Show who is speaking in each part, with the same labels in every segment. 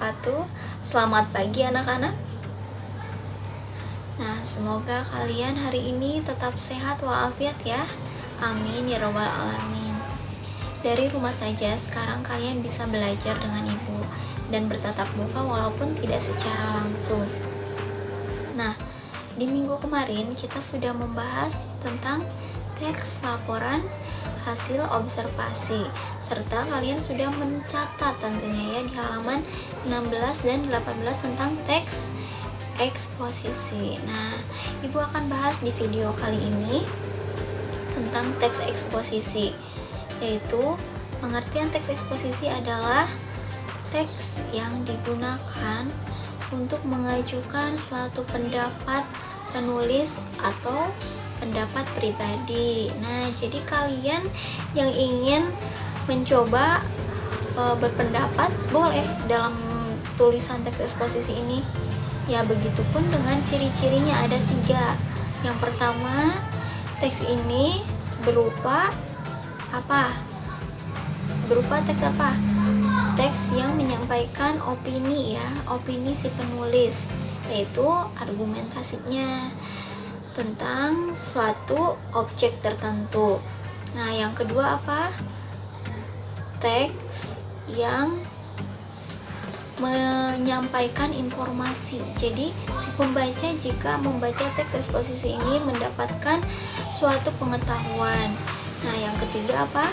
Speaker 1: wabarakatuh. Selamat pagi anak-anak. Nah, semoga kalian hari ini tetap sehat walafiat ya. Amin ya robbal alamin. Dari rumah saja sekarang kalian bisa belajar dengan ibu dan bertatap muka walaupun tidak secara langsung. Nah, di minggu kemarin kita sudah membahas tentang teks laporan hasil observasi, serta kalian sudah mencatat tentunya ya di halaman 16 dan 18 tentang teks eksposisi. Nah, ibu akan bahas di video kali ini tentang teks eksposisi, yaitu pengertian teks eksposisi adalah teks yang digunakan untuk mengajukan suatu pendapat penulis atau pendapat pribadi. Nah, jadi kalian yang ingin mencoba berpendapat boleh dalam tulisan teks eksposisi ini. Ya, begitupun dengan ciri-cirinya ada 3. Yang pertama, teks ini berupa apa? Berupa teks apa? Teks yang menyampaikan opini ya, opini si penulis, yaitu argumentasinya tentang suatu objek tertentu. Nah, yang kedua apa? Teks yang menyampaikan informasi. Jadi, si pembaca jika membaca teks eksposisi ini mendapatkan suatu pengetahuan. Nah, yang ketiga apa?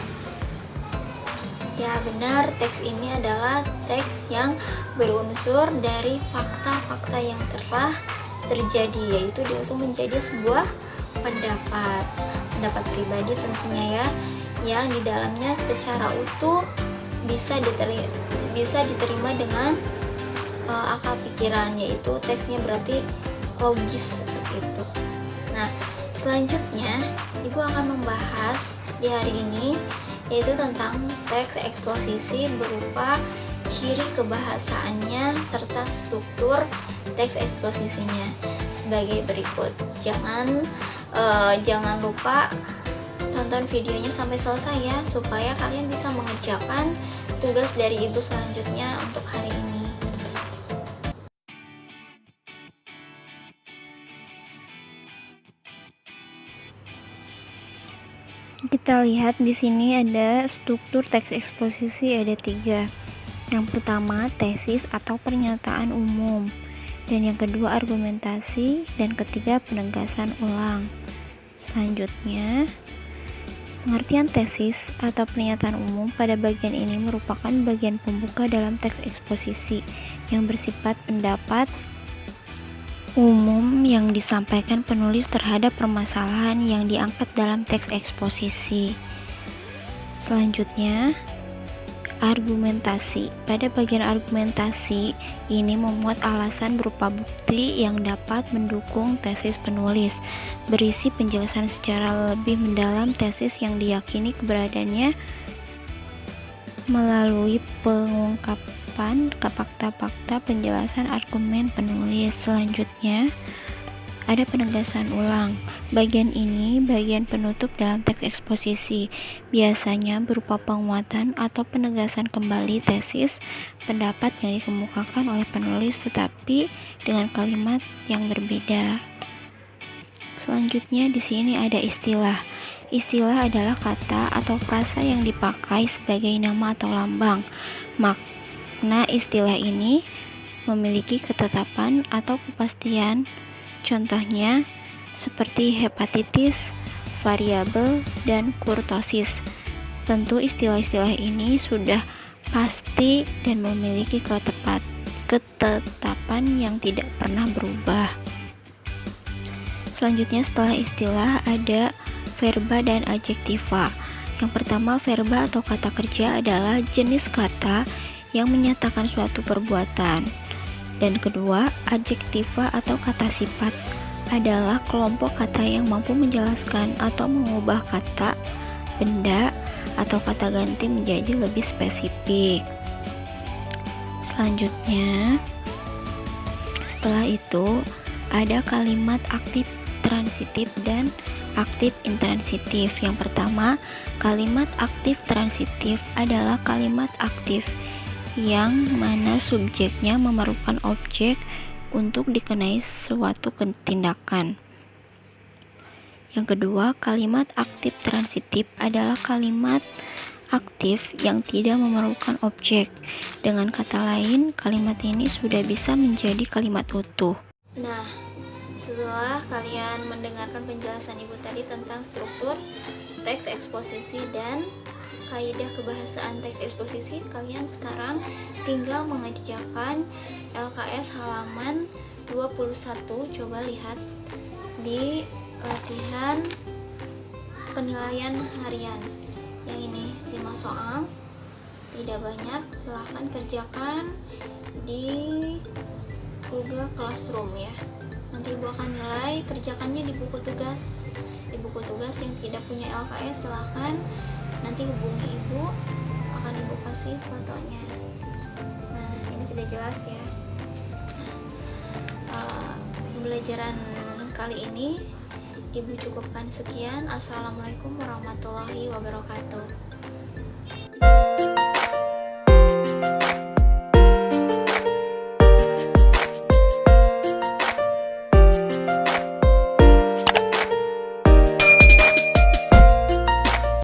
Speaker 1: Ya benar, teks ini adalah teks yang berunsur dari fakta-fakta yang telah terjadi, yaitu diusung menjadi sebuah pendapat pribadi tentunya ya, yang di dalamnya secara utuh bisa diterima dengan akal pikiran, yaitu teksnya berarti logis seperti itu. Nah, selanjutnya ibu akan membahas di hari ini yaitu tentang teks eksposisi berupa ciri kebahasaannya serta struktur teks eksposisinya sebagai berikut. Jangan lupa tonton videonya sampai selesai ya, supaya kalian bisa mengerjakan tugas dari ibu selanjutnya untuk hari ini.
Speaker 2: Kita lihat di sini ada struktur teks eksposisi ada 3. Yang pertama tesis atau pernyataan umum, dan yang kedua argumentasi, dan ketiga penegasan ulang. Selanjutnya, pengertian tesis atau pernyataan umum pada bagian ini merupakan bagian pembuka dalam teks eksposisi yang bersifat pendapat umum yang disampaikan penulis terhadap permasalahan yang diangkat dalam teks eksposisi. Selanjutnya, argumentasi. Pada bagian argumentasi ini memuat alasan berupa bukti yang dapat mendukung tesis penulis, berisi penjelasan secara lebih mendalam tesis yang diyakini keberadaannya melalui pengungkapan ke fakta-fakta penjelasan argumen penulis. Selanjutnya, ada penegasan ulang. Bagian ini bagian penutup dalam teks eksposisi, biasanya berupa penguatan atau penegasan kembali tesis pendapat yang dikemukakan oleh penulis tetapi dengan kalimat yang berbeda. Selanjutnya di sini ada istilah. Istilah adalah kata atau frasa yang dipakai sebagai nama atau lambang. Makna istilah ini memiliki ketetapan atau kepastian. Contohnya seperti hepatitis, variabel, dan kurtosis. Tentu istilah-istilah ini sudah pasti dan memiliki ketetapan yang tidak pernah berubah. Selanjutnya setelah istilah ada verba dan adjektiva. Yang pertama, verba atau kata kerja adalah jenis kata yang menyatakan suatu perbuatan. Dan kedua, adjektiva atau kata sifat adalah kelompok kata yang mampu menjelaskan atau mengubah kata, benda, atau kata ganti menjadi lebih spesifik. Selanjutnya, setelah itu ada kalimat aktif transitif dan aktif intransitif. Yang pertama, kalimat aktif transitif adalah kalimat aktif yang mana subjeknya memerlukan objek untuk dikenai suatu tindakan. Yang kedua, kalimat aktif transitif adalah kalimat aktif yang tidak memerlukan objek. Dengan kata lain, kalimat ini sudah bisa menjadi kalimat utuh.
Speaker 1: Nah, setelah kalian mendengarkan penjelasan Ibu tadi tentang struktur teks eksposisi dan kaidah kebahasaan teks eksposisi, kalian sekarang tinggal mengerjakan LKS halaman 21. Coba lihat di latihan penilaian harian yang ini 5 soal, tidak banyak, silahkan kerjakan di Google Classroom ya. Nanti Ibu akan nilai, kerjakannya di buku tugas. Di buku tugas yang tidak punya LKS silahkan nanti hubungi Ibu, akan Ibu kasih fotonya. Nah, ini sudah jelas ya. Pembelajaran kali ini Ibu cukupkan sekian. Assalamualaikum warahmatullahi wabarakatuh.